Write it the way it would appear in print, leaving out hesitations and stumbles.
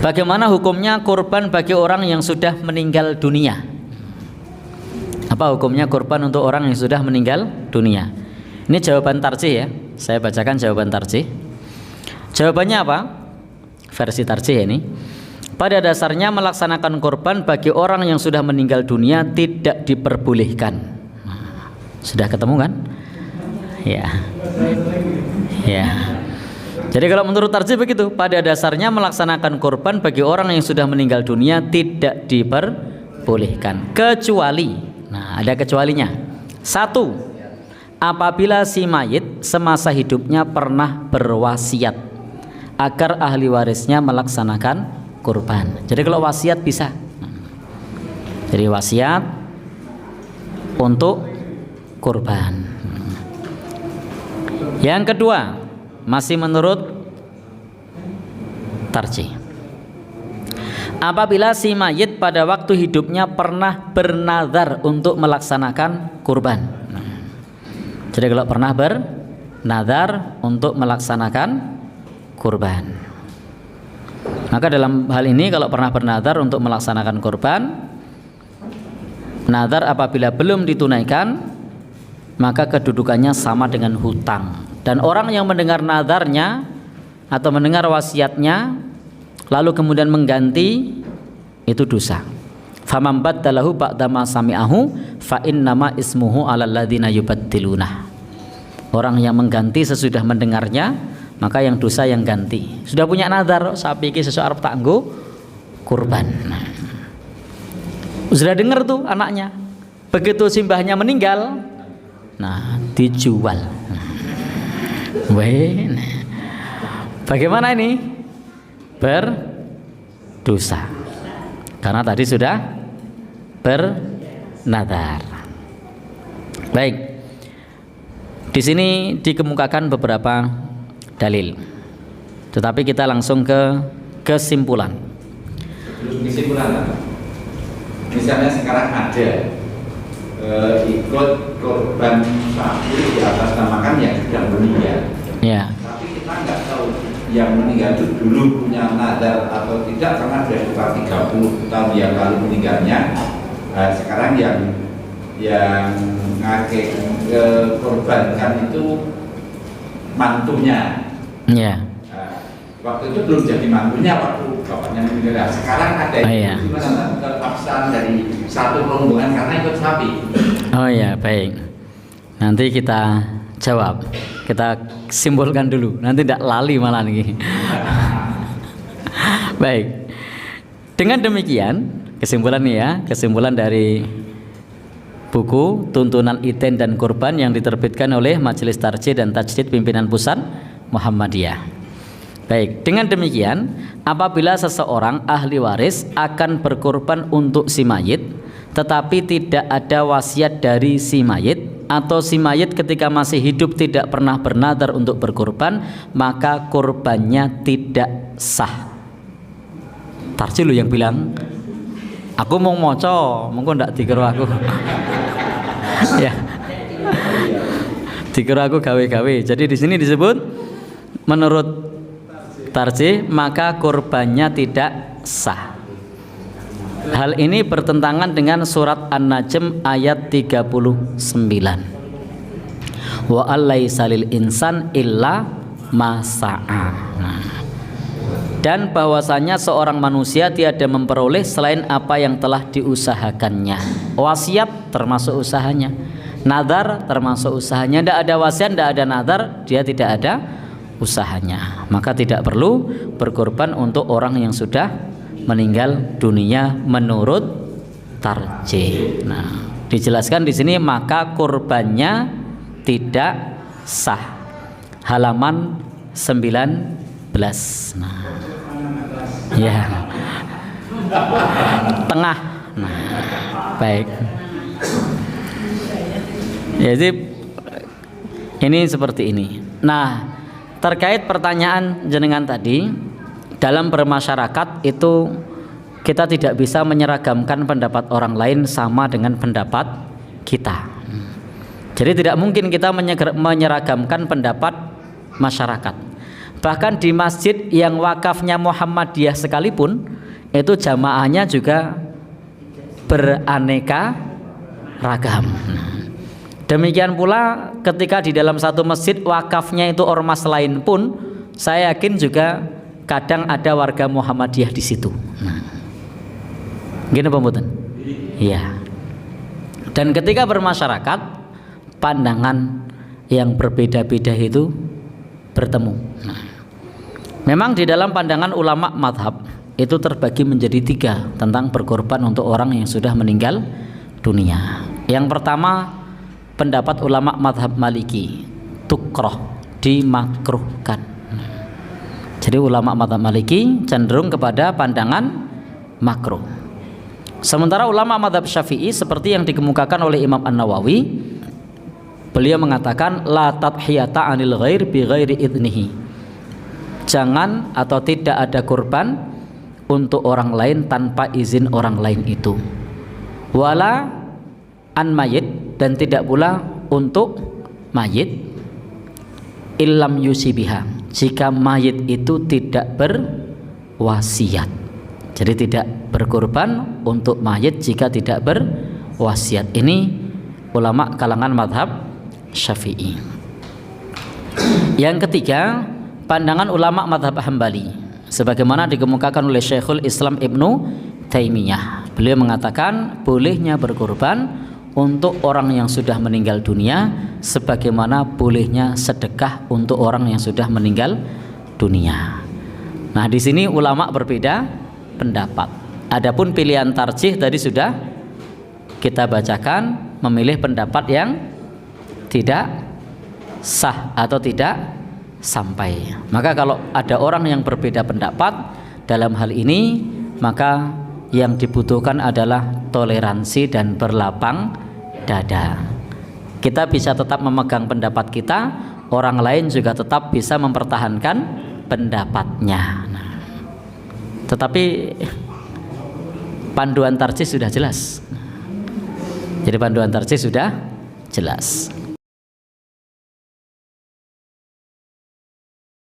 Bagaimana hukumnya kurban bagi orang yang sudah meninggal dunia? Apa hukumnya kurban untuk orang yang sudah meninggal dunia? Ini jawaban tarjih ya. Saya bacakan jawaban tarjih. Jawabannya apa? Versi tarjih ini. Pada dasarnya melaksanakan kurban bagi orang yang sudah meninggal dunia tidak diperbolehkan. Sudah ketemu kan? Ya. Ya. Jadi kalau menurut tarjih begitu, pada dasarnya melaksanakan kurban bagi orang yang sudah meninggal dunia tidak diperbolehkan kecuali, nah ada kecualinya. Satu, apabila si mayit semasa hidupnya pernah berwasiat agar ahli warisnya melaksanakan kurban. Jadi kalau wasiat bisa. Jadi wasiat untuk kurban. Yang kedua, masih menurut tarjih, apabila si mayit pada waktu hidupnya pernah bernazar untuk melaksanakan kurban. Jadi kalau pernah bernazar untuk melaksanakan kurban, maka dalam hal ini kalau pernah bernazar untuk melaksanakan kurban, nazar apabila belum ditunaikan maka kedudukannya sama dengan hutang. Dan orang yang mendengar nazarnya atau mendengar wasiatnya lalu kemudian mengganti, itu dosa. Faman baddalahu ba'da ma sami'ahu fa innama ismuhu 'alal ladzina yubaddiluna. Orang yang mengganti sesudah mendengarnya, maka yang dosa yang ganti. Sudah punya nazar, sapi iki sesuk arep tak nggo kurban. Sudah dengar tuh anaknya. Begitu simbahnya meninggal, nah dijual. Bagaimana ini? Berdosa karena tadi sudah bernazar. Baik, di sini dikemukakan beberapa dalil, tetapi kita langsung ke kesimpulan. Misalnya sekarang ada ikut korban sapi di atas namakan yang sudah meninggal. Ya. Tapi kita nggak tahu yang meninggal itu dulu punya nazar atau tidak, karena sudah sekitar 30 tahun yang lalu meninggalnya. Sekarang yang ngake korbankan itu mantunya. Ya. Waktu itu belum jadi mantunya waktu bapaknya meninggal. Sekarang ada gimana kepaksaan dari satu rombongan karena ikut sapi. Oh ya, baik. Nanti kita jawab. Kita simpulkan dulu. Nanti tidak lali malah nih. Baik. Dengan demikian, kesimpulan nih ya, kesimpulan dari buku Tuntunan Iten dan Kurban yang diterbitkan oleh Majelis Tarjih dan Tajdid Pimpinan Pusat Muhammadiyah. Baik, dengan demikian apabila seseorang ahli waris akan berkorban untuk si mayit tetapi tidak ada wasiat dari si mayit, atau si mayit ketika masih hidup tidak pernah bernazar untuk berkorban, maka korbannya tidak sah. Tarjih lu yang bilang, aku mau moco, monggo ndak dikira aku. Ya. Dikira aku gawe-gawe. Jadi di sini disebut menurut tarjih maka kurbannya tidak sah. Hal ini bertentangan dengan surat An-Najm ayat 39. Wa allaisa lil insan illa ma sa'a. Dan bahwasanya seorang manusia tiada memperoleh selain apa yang telah diusahakannya. Wasiat termasuk usahanya, nazar termasuk usahanya. Tidak ada wasiat, tidak ada nazar, dia tidak ada usahanya, maka tidak perlu berkorban untuk orang yang sudah meninggal dunia menurut tarjih. Nah, dijelaskan di sini maka kurbannya tidak sah. Halaman 19. Nah, ya, tengah. Nah, baik. Jadi ini seperti ini. Nah, terkait pertanyaan jenengan tadi, dalam bermasyarakat itu kita tidak bisa menyeragamkan pendapat orang lain sama dengan pendapat kita. Jadi tidak mungkin kita menyeragamkan pendapat masyarakat. Bahkan di masjid yang wakafnya Muhammadiyah sekalipun, itu jamaahnya juga beraneka ragam. Demikian pula ketika di dalam satu masjid wakafnya itu ormas lain pun, saya yakin juga kadang ada warga Muhammadiyah di situ. Gini pembuatan. Iya. Dan ketika bermasyarakat, pandangan yang berbeda-beda itu bertemu. Memang di dalam pandangan ulama madhab itu terbagi menjadi 3 tentang berkorban untuk orang yang sudah meninggal dunia. Yang pertama, pendapat ulama madhab Maliki, tukroh, dimakruhkan. Jadi ulama madhab Maliki cenderung kepada pandangan makruh. Sementara ulama madhab Syafi'i seperti yang dikemukakan oleh Imam An-Nawawi, beliau mengatakan la tadhiyata 'anil ghair bi ghairi idnihi. Jangan atau tidak ada kurban untuk orang lain tanpa izin orang lain itu. Wala an mayit, dan tidak pula untuk mayit illam yusibiha, jika mayit itu tidak berwasiat. Jadi tidak berkorban untuk mayit jika tidak berwasiat. Ini ulama kalangan madhab Syafi'i. Yang ketiga, pandangan ulama madhab Hambali, sebagaimana dikemukakan oleh Syekhul Islam Ibnu Taimiyah. Beliau mengatakan bolehnya berkorban untuk orang yang sudah meninggal dunia, sebagaimana bolehnya sedekah untuk orang yang sudah meninggal dunia. Nah, di sini ulama berbeda pendapat. Adapun pilihan tarjih tadi sudah kita bacakan, memilih pendapat yang tidak sah atau tidak sampai. Maka kalau ada orang yang berbeda pendapat dalam hal ini, maka yang dibutuhkan adalah toleransi dan berlapang dada. Kita bisa tetap memegang pendapat kita, orang lain juga tetap bisa mempertahankan pendapatnya. Tetapi panduan tarjih sudah jelas. Jadi panduan tarjih sudah jelas.